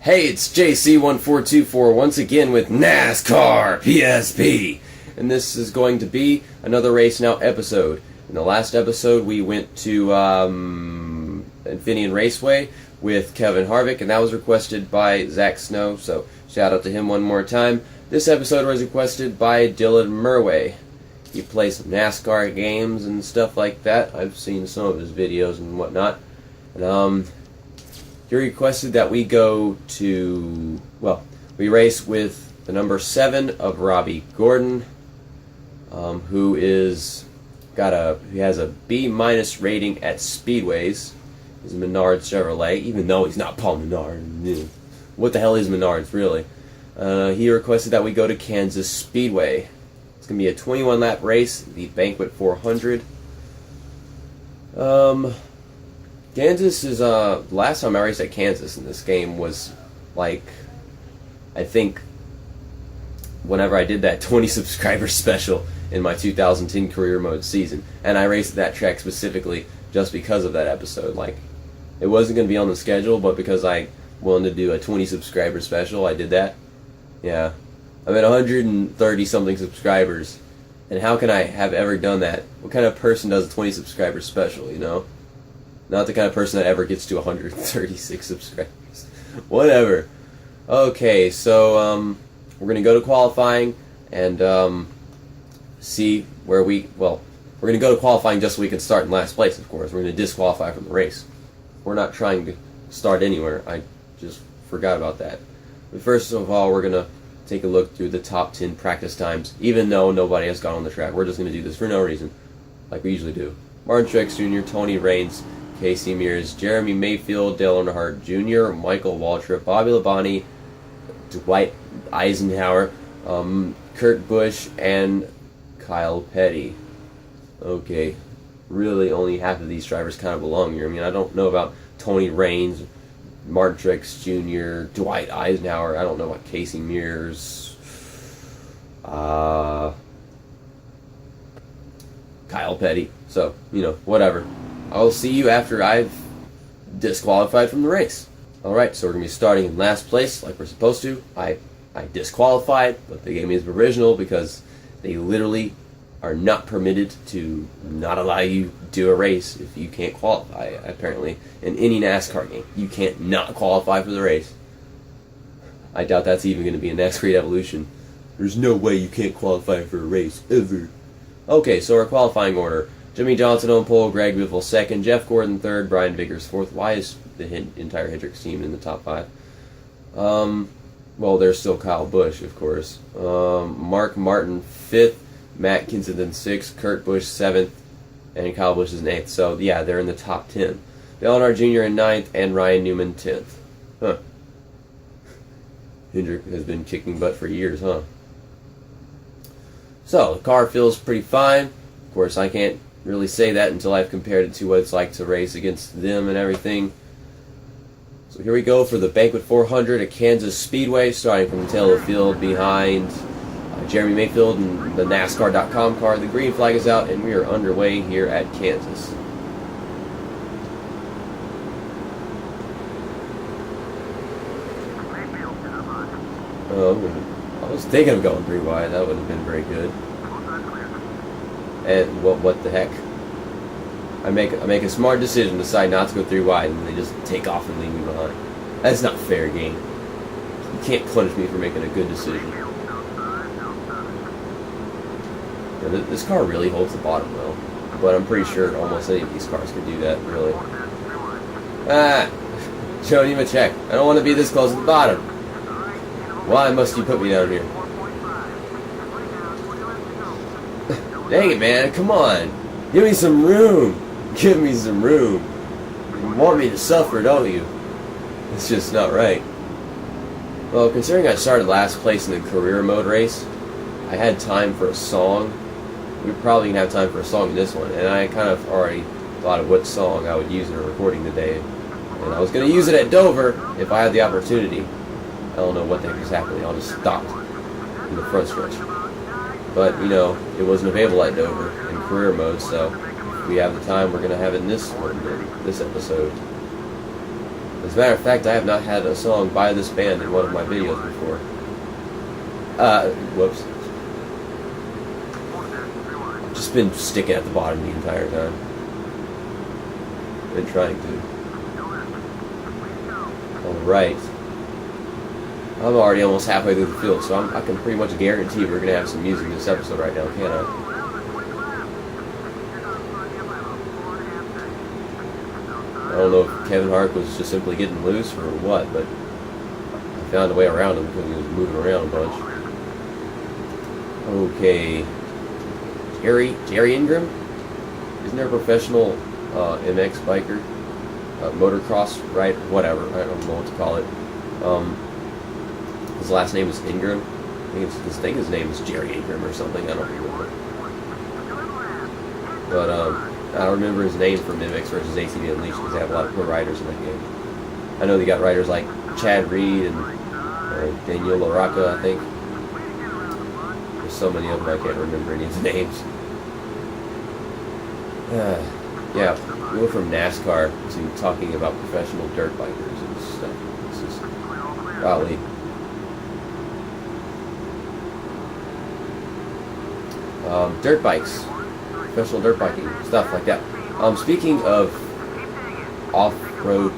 Hey, it's JC1424 once again with NASCAR PSP, and this is going to be another Race Now episode. In the last episode, we went to Infineon Raceway with Kevin Harvick, and that was requested by Zach Snow, so shout out to him one more time. This episode was requested by Dylan Murway. He plays some NASCAR games and stuff like that. I've seen some of his videos and whatnot. And, he requested that we go to, we race with the number 7 of Robby Gordon, who has a B- rating at Speedways. He's a Menards Chevrolet, even though he's not Paul Menard. What the hell is Menards, really? He requested that we go to Kansas Speedway. It's going to be a 21-lap race, the Banquet 400. Kansas is, last time I raced at Kansas in this game was, I think, whenever I did that 20 subscriber special in my 2010 career mode season. And I raced at that track specifically just because of that episode. It wasn't going to be on the schedule, but because I wanted to do a 20 subscriber special, I did that. Yeah. I'm at 130 something subscribers. And how can I have ever done that? What kind of person does a 20 subscriber special, you know? Not the kind of person that ever gets to 136 subscribers. Whatever. Okay, so we're going to go to qualifying and see where we're going to go to qualifying just so we can start in last place, of course. We're going to disqualify from the race. We're not trying to start anywhere. I just forgot about that. But first of all, we're going to take a look through the top 10 practice times, even though nobody has gone on the track. We're just going to do this for no reason, like we usually do. Martin Truex Jr., Tony Raines, Casey Mears, Jeremy Mayfield, Dale Earnhardt Jr., Michael Waltrip, Bobby Labonte, Dwight Eisenhower, Kurt Busch, and Kyle Petty. Okay, really only half of these drivers kind of belong here. I mean, I don't know about Tony Raines, Martin Truex Jr., Dwight Eisenhower. I don't know about Casey Mears, Kyle Petty. So, whatever. I'll see you after I've disqualified from the race. Alright, so we're going to be starting in last place like we're supposed to. I disqualified, but they gave me the provisional because they literally are not permitted to not allow you to do a race if you can't qualify, apparently. In any NASCAR game, you can't not qualify for the race. I doubt that's even going to be a NASCAR Evolution. There's no way you can't qualify for a race, ever. Okay, so our qualifying order. Jimmy Johnson on pole, Greg Biffle second, Jeff Gordon third, Brian Vickers fourth. Why is the entire Hendricks team in the top 5? Well, there's still Kyle Busch, of course. Mark Martin 5th, Matt Kensington 6th, Kurt Busch 7th, and Kyle Busch is in 8th. So, yeah, they're in the top 10. Dale Earnhardt Jr. in 9th, and Ryan Newman 10th. Huh. Hendrick has been kicking butt for years, huh? So, the car feels pretty fine. Of course, I can't really say that until I've compared it to what it's like to race against them and everything. So here we go for the Banquet 400 at Kansas Speedway, starting from the tail of the field behind Jeremy Mayfield and the NASCAR.com car. The green flag is out, and we are underway here at Kansas. I was thinking of going 3 wide. That would have been very good. And what the heck? I make a smart decision, decide not to go 3 wide, and they just take off and leave me behind. That's not fair game. You can't punish me for making a good decision. Yeah, this car really holds the bottom though, but I'm pretty sure almost any of these cars could do that, really. Don't even check. I don't want to be this close to the bottom. Why must you put me down here? Dang it, man, come on. Give me some room. Give me some room. You want me to suffer, don't you? It's just not right. Well, considering I started last place in the career mode race, I had time for a song. We're probably going to have time for a song in this one, and I kind of already thought of what song I would use in a recording today. And I was going to use it at Dover if I had the opportunity. I don't know what the heck is happening. I'll just stop in the front stretch. But, it wasn't available at Dover in career mode, so if we have the time, we're going to have it in this one, this episode. As a matter of fact, I have not had a song by this band in one of my videos before. Whoops. I've just been sticking at the bottom the entire time. Been trying to. Alright. I'm already almost halfway through the field, so I can pretty much guarantee we're going to have some music in this episode right now, can't I? I don't know if Kevin Hart was just simply getting loose or what, but I found a way around him because he was moving around a bunch. Okay. Jerry Ingram? Isn't there a professional MX biker? Motocross, right? Whatever. I don't know what to call it. His last name is Ingram. I think his name is Jerry Ingram or something. I don't remember. But I don't remember his name from MX versus ATV Unleashed because they have a lot of pro riders in that game. I know they got riders like Chad Reed and Daniel LaRocca, I think. There's so many of them I can't remember any of the names. Yeah, we went from NASCAR to talking about professional dirt bikers and stuff. This is golly. Dirt bikes, professional dirt biking, stuff like that. Speaking of off-road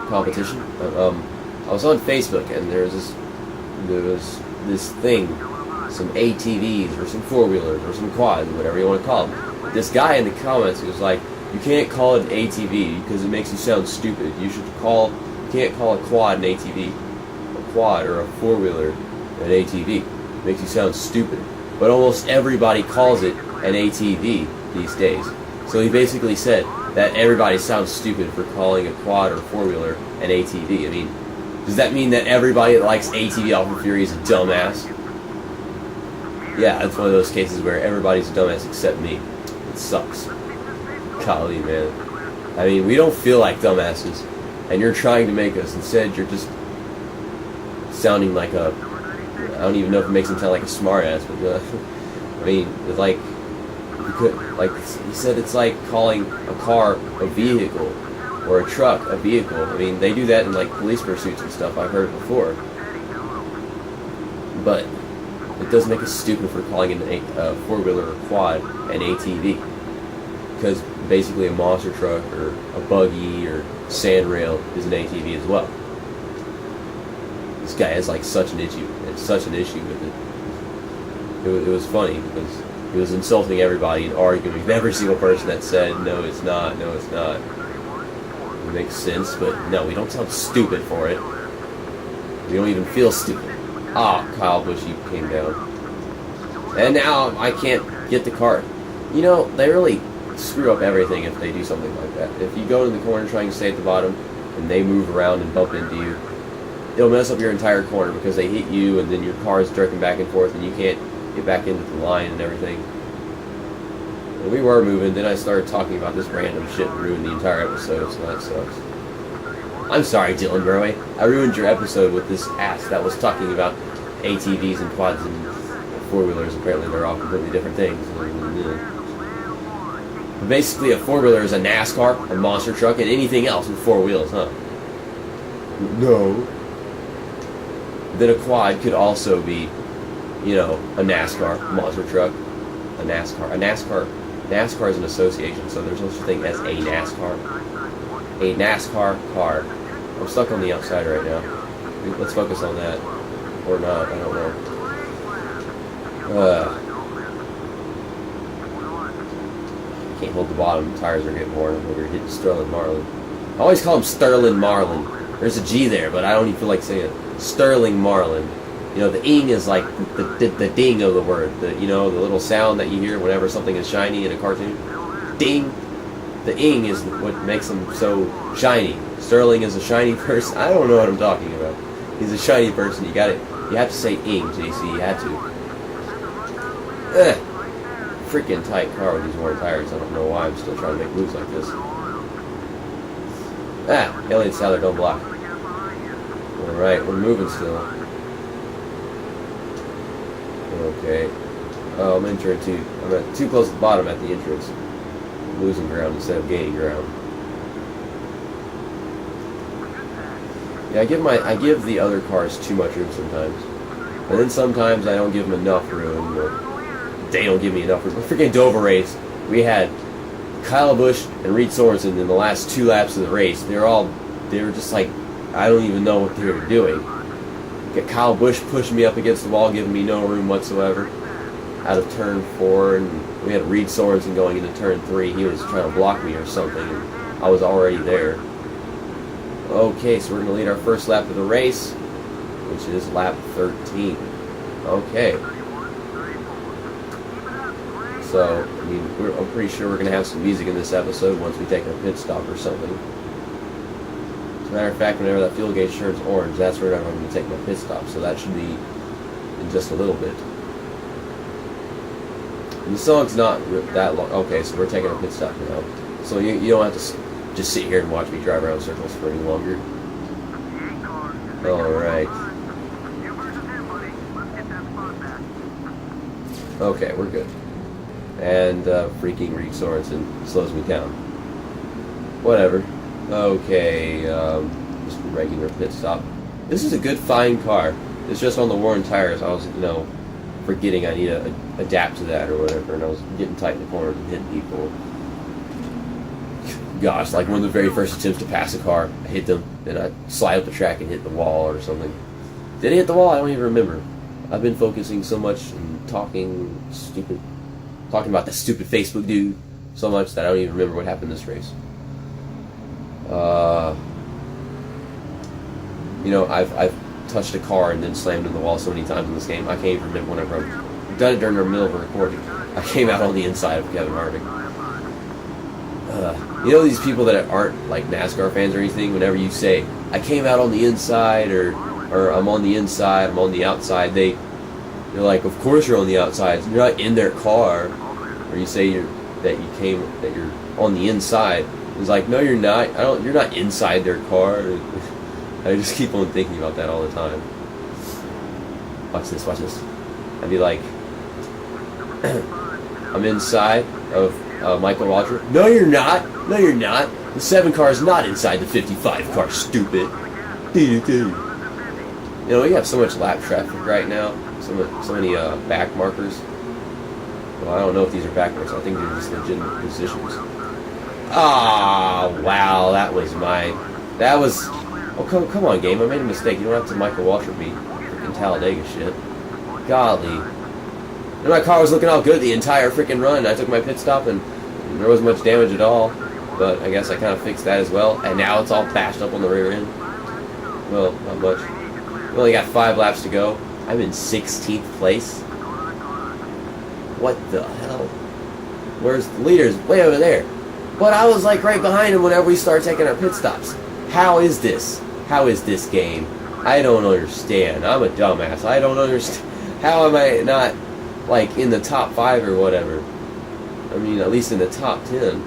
competition, I was on Facebook and there was this thing, some ATVs or some four-wheelers or some quads, whatever you want to call them. This guy in the comments was like, "You can't call it an ATV because it makes you sound stupid. You can't call a quad an ATV, a quad or a four-wheeler an ATV. It makes you sound stupid." But almost everybody calls it an ATV these days. So he basically said that everybody sounds stupid for calling a quad or four-wheeler an ATV. I mean, does that mean that everybody that likes ATV Alpha Fury is a dumbass? Yeah, it's one of those cases where everybody's a dumbass except me. It sucks. Golly, man. I mean, we don't feel like dumbasses, and you're trying to make us. Instead, you're just sounding like a... I don't even know if it makes him sound like a smartass, but I mean, it's like he said, it's like calling a car a vehicle or a truck a vehicle. I mean, they do that in like police pursuits and stuff. I've heard it before, but it does make us stupid for calling a four-wheeler or quad an ATV, because basically a monster truck or a buggy or sandrail is an ATV as well. This guy has like such an issue with it. It was funny because he was insulting everybody and arguing with every single person that said, "No, it's not, no, it's not." It makes sense, but no, we don't sound stupid for it. We don't even feel stupid. Ah, Kyle Busch, you came down. And now I can't get the cart. You know, they really screw up everything if they do something like that. If you go in the corner trying to stay at the bottom and they move around and bump into you, it'll mess up your entire corner because they hit you and then your car is jerking back and forth and you can't get back into the line and everything. And we were moving, then I started talking about this random shit and ruined the entire episode, so that sucks. I'm sorry, Dylan Burway. I ruined your episode with this ass that was talking about ATVs and quads and four-wheelers. Apparently they're all completely different things. But basically a four-wheeler is a NASCAR, a monster truck, and anything else with four wheels, huh? No. Then a quad could also be, you know, a NASCAR monster truck, a NASCAR is an association, so there's no such thing as a NASCAR car. I'm stuck on the outside right now. Let's focus on that, or not. I don't know. Can't hold the bottom. The tires are getting worn. We're hitting Sterling Marlin. I always call him Sterling Marlin. There's a G there, but I don't even feel like saying it. Sterling Marlin. You know, the ing is like the ding of the word. You know, the little sound that you hear whenever something is shiny in a cartoon. Ding. The ing is what makes him so shiny. Sterling is a shiny person. I don't know what I'm talking about. He's a shiny person. You got it. You have to say ing, JC. You had to. Freaking tight car with these worn tires. I don't know why I'm still trying to make moves like this. Alien Salad, don't block. Alright, we're moving still. Okay. Oh, I'm at too close to the bottom at the entrance. I'm losing ground instead of gaining ground. Yeah, I give the other cars too much room sometimes, and then sometimes I don't give them enough room, or they don't give me enough room. The freaking Dover race, we had Kyle Busch and Reed Sorensen in the last 2 laps of the race. They were just like, I don't even know what they were doing. Get Kyle Busch pushing me up against the wall, giving me no room whatsoever out of turn 4, and we had Reed Sorensen going into turn 3. He was trying to block me or something, and I was already there. Okay, so we're going to lead our first lap of the race, which is lap 13. Okay. So, I mean, I'm pretty sure we're going to have some music in this episode once we take our pit stop or something. As a matter of fact, whenever that fuel gauge turns orange, that's where I'm going to take my pit stop, so that should be in just a little bit. And the song's not that long. Okay, so we're taking a pit stop now. So you don't have to just sit here and watch me drive around circles for any longer. Alright. Okay, we're good. And freaking Reed Sorensen slows me down. Whatever. Okay, just a regular pit stop. This is a good fine car. It's just on the worn tires. I was, forgetting I need to adapt to that or whatever, and I was getting tight in the corners and hitting people. Gosh, like one of the very first attempts to pass a car, I hit them, then I slide up the track and hit the wall or something. Did I hit the wall? I don't even remember. I've been focusing so much and talking about that stupid Facebook dude so much that I don't even remember what happened this race. I've touched a car and then slammed in the wall so many times in this game, I can't even remember whenever I've done it during the middle of a recording. I came out on the inside of Kevin Harvick. These people that aren't like NASCAR fans or anything, whenever you say, I came out on the inside, or I'm on the inside, I'm on the outside, they're like, of course you're on the outside, you're not in their car. Or you say that you're on the inside. It's like, no, you're not. You're not inside their car. I just keep on thinking about that all the time. Watch this. I'd be like, I'm inside of Michael Waltrip. No, you're not. The 7 car is not inside the 55 car, stupid. We have so much lap traffic right now. So many back markers. Well, I don't know if these are back markers. I think they're just legitimate positions. Ah, wow, that was. Oh, come on, game. I made a mistake. You don't have to Michael Waltrip me. Freaking Talladega shit. Golly. And my car was looking all good the entire freaking run. I took my pit stop and there wasn't much damage at all. But I guess I kind of fixed that as well. And now it's all bashed up on the rear end. Well, not much. We only got 5 laps to go. I'm in 16th place. What the hell? Where's the leaders? Way over there. But I was like right behind him whenever we start taking our pit stops. How is this? How is this game? I don't understand. I'm a dumbass. I don't understand. How am I not like in the top 5 or whatever? I mean, at least in the top 10.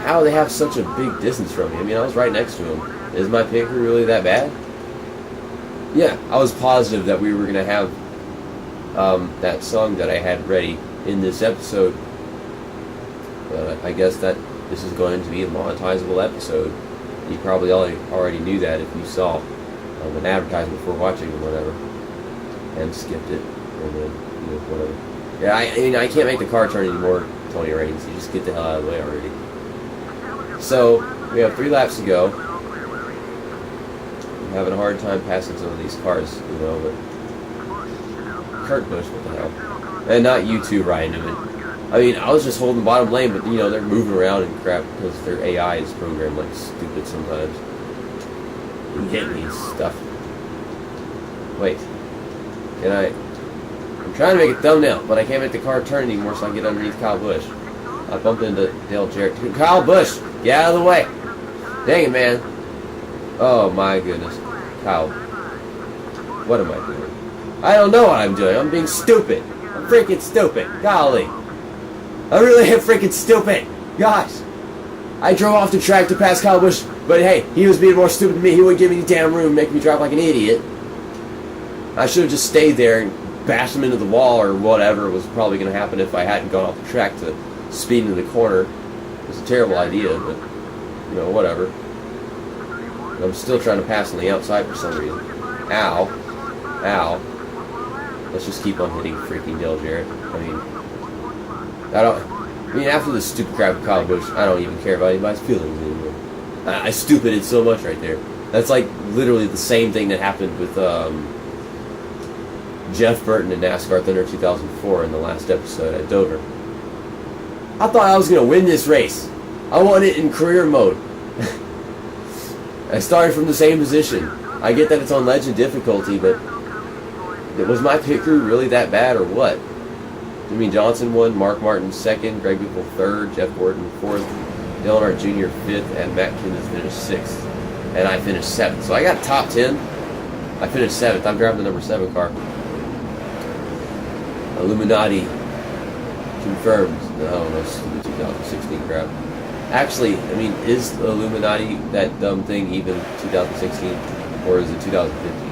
How do they have such a big distance from me? I mean, I was right next to him. Is my picker really that bad? Yeah, I was positive that we were going to have that song that I had ready in this episode. But I guess that this is going to be a monetizable episode. You probably already knew that if you saw an advertisement before watching or whatever, and skipped it, and then, whatever. Yeah, I can't make the car turn anymore, Tony Raines. You just get the hell out of the way already. So, we have 3 laps to go. I'm having a hard time passing some of these cars, but Kurt Busch, what the hell? And not you too, Ryan Newman. I mean, I was just holding the bottom lane, but, they're moving around and crap because their AI is programmed like stupid sometimes. You hit me and stuff. Wait. I'm trying to make a thumbnail, but I can't make the car turn anymore, so I can get underneath Kyle Busch. I bumped into Dale Jarrett. Kyle Busch! Get out of the way! Dang it, man. Oh, my goodness. Kyle. What am I doing? I don't know what I'm doing. I'm being stupid. I'm freaking stupid. Golly. I really am freaking stupid. Gosh. I drove off the track to pass Kyle Busch, but hey, he was being more stupid than me. He wouldn't give me the damn room, make me drive like an idiot. I should have just stayed there and bashed him into the wall or whatever was probably going to happen if I hadn't gone off the track to speed into the corner. It was a terrible idea, but, whatever. I'm still trying to pass on the outside for some reason. Ow. Ow. Let's just keep on hitting freaking Dale Jarrett. I mean, after this stupid crap with Kyle Busch, I don't even care about anybody's feelings anymore. I stupided so much right there. That's like literally the same thing that happened with Jeff Burton in NASCAR Thunder 2004 in the last episode at Dover. I thought I was going to win this race. I won it in career mode. I started from the same position. I get that it's on legend difficulty, but was my pit crew really that bad or what? Jimmy Johnson won, Mark Martin second, Greg Biffle third, Jeff Gordon fourth, Dale Earnhardt Jr. fifth, and Matt Kenseth finished sixth. And I finished seventh. So I got top 10. I finished seventh. I'm driving the number 7 car. Illuminati confirmed. No, stupid 2016 crap. Actually, I mean, is Illuminati that dumb thing even 2016? Or is it 2015?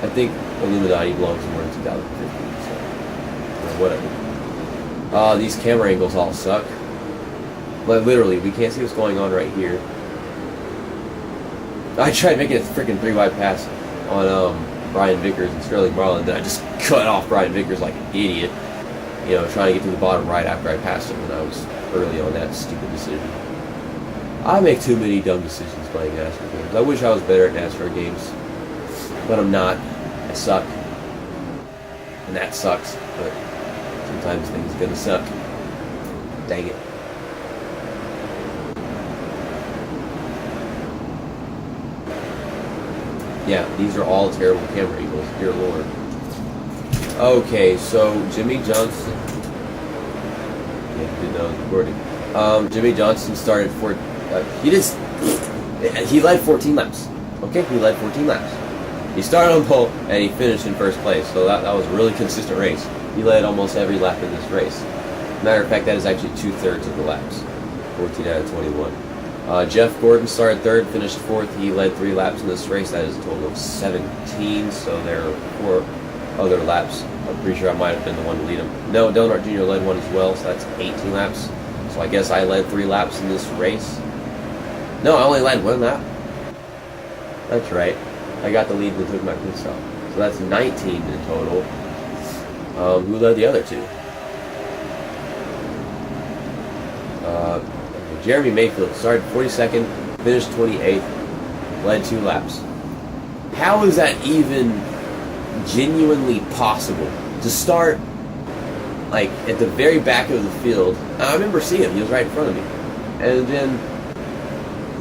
I think Illuminati belongs more in 2015. So, whatever. These camera angles all suck. Like, literally, we can't see what's going on right here. I tried making a freaking 3-wide pass on Brian Vickers and Sterling Marlin, then I just cut off Brian Vickers like an idiot. You know, trying to get to the bottom right after I passed him, and I was early on that stupid decision. I make too many dumb decisions playing NASCAR games. I wish I was better at NASCAR games, but I'm not. I suck. And that sucks, but sometimes things are gonna suck. Dang it. Yeah, these are all terrible camera angles, dear Lord. Okay, so Jimmy Johnson. Yeah, didn't know I was recording. Jimmy Johnson started he led 14 laps. Okay, he led 14 laps. He started on pole and he finished in first place, so that was a really consistent race. He led almost every lap in this race. Matter of fact, that is actually 2/3 of the laps. 14 out of 21. Jeff Gordon started third, finished fourth. He led 3 laps in this race. That is a total of 17, so there are 4 other laps. I'm pretty sure I might have been the one to lead him. No, Dale Earnhardt Jr. led one as well, so that's 18 laps. So I guess I led 3 laps in this race. No, I only led 1 lap. That's right. I got the lead and took my pit stop. So that's 19 in total. Who led the other 2? Jeremy Mayfield started 42nd, finished 28th, led 2 laps. How is that even genuinely possible to start like at the very back of the field? I remember seeing him; he was right in front of me, and then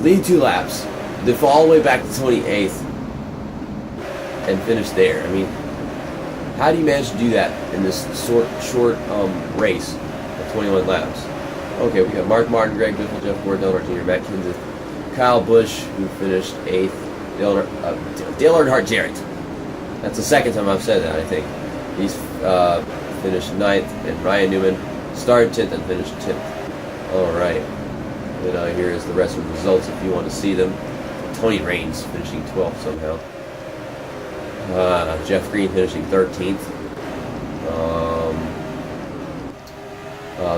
lead 2 laps, then fall all the way back to 28th, and finish there. I mean, how do you manage to do that in this short race of 21 laps? Okay, we got Mark Martin, Greg Biffle, Jeff Gordon, Dale Earnhardt Jr., Matt Kenseth, Kyle Busch, who finished 8th, Dale Earnhardt Jarrett. That's the second time I've said that, I think. He's finished 9th, and Ryan Newman started 10th and finished 10th. Alright. Then here is the rest of the results if you want to see them. Tony Raines finishing 12th somehow. Jeff Green finishing 13th.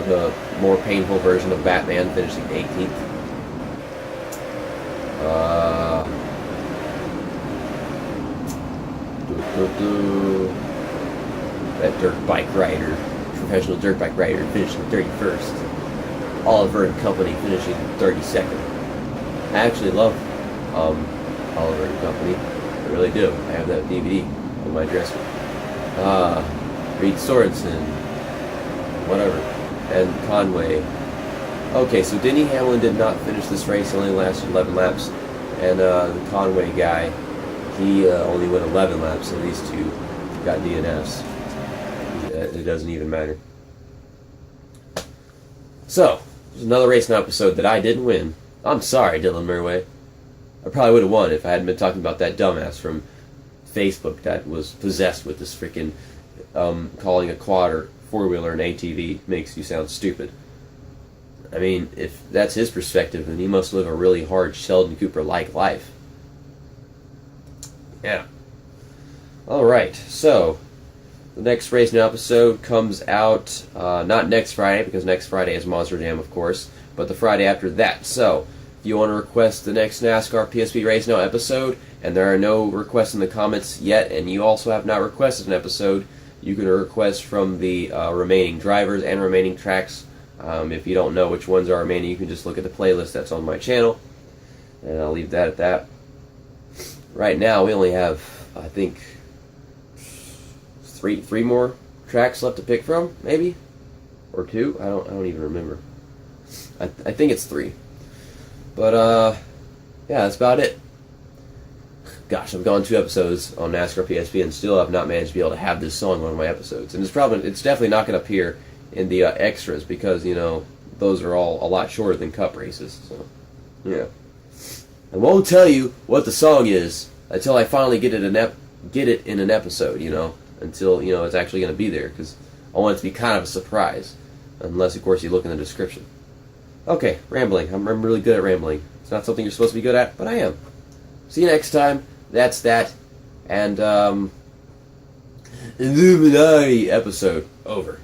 The more painful version of Batman finishing 18th. That dirt bike rider, professional dirt bike rider, finishing 31st. Oliver and Company finishing 32nd. I actually love Oliver and Company. I really do. I have that DVD on my dresser. Reed Sorensen, whatever, and Conway. Okay, so Denny Hamlin did not finish this race. He only lasted 11 laps, and the Conway guy, he only went 11 laps. So these 2 got DNFs. It doesn't even matter. So, there's another racing episode that I didn't win. I'm sorry, Dylan Murway. I probably would have won if I hadn't been talking about that dumbass from Facebook that was possessed with this freaking calling a quad or 4-wheeler an ATV makes you sound stupid. I mean, if that's his perspective, then he must live a really hard Sheldon Cooper-like life. Yeah. Alright, so the next Race Now episode comes out not next Friday, because next Friday is Monster Jam, of course, but the Friday after that. So, if you want to request the next NASCAR PSP Race Now episode, and there are no requests in the comments yet, and you also have not requested an episode, you can request from the remaining drivers and remaining tracks. If you don't know which ones are remaining, you can just look at the playlist that's on my channel, and I'll leave that at that. Right now, we only have, I think, three more tracks left to pick from, maybe, or two. I don't even remember. I think it's 3. But yeah, that's about it. Gosh, I've gone 2 episodes on NASCAR PSP and still have not managed to be able to have this song on one of my episodes. And it's definitely not going to appear in the extras because, you know, those are all a lot shorter than Cup races. So, yeah. I won't tell you what the song is until I finally get it in an episode, you know, until, you know, it's actually going to be there, because I want it to be kind of a surprise, unless, of course, you look in the description. Okay, rambling. I'm really good at rambling. It's not something you're supposed to be good at, but I am. See you next time. That's that. And, Illuminati episode over.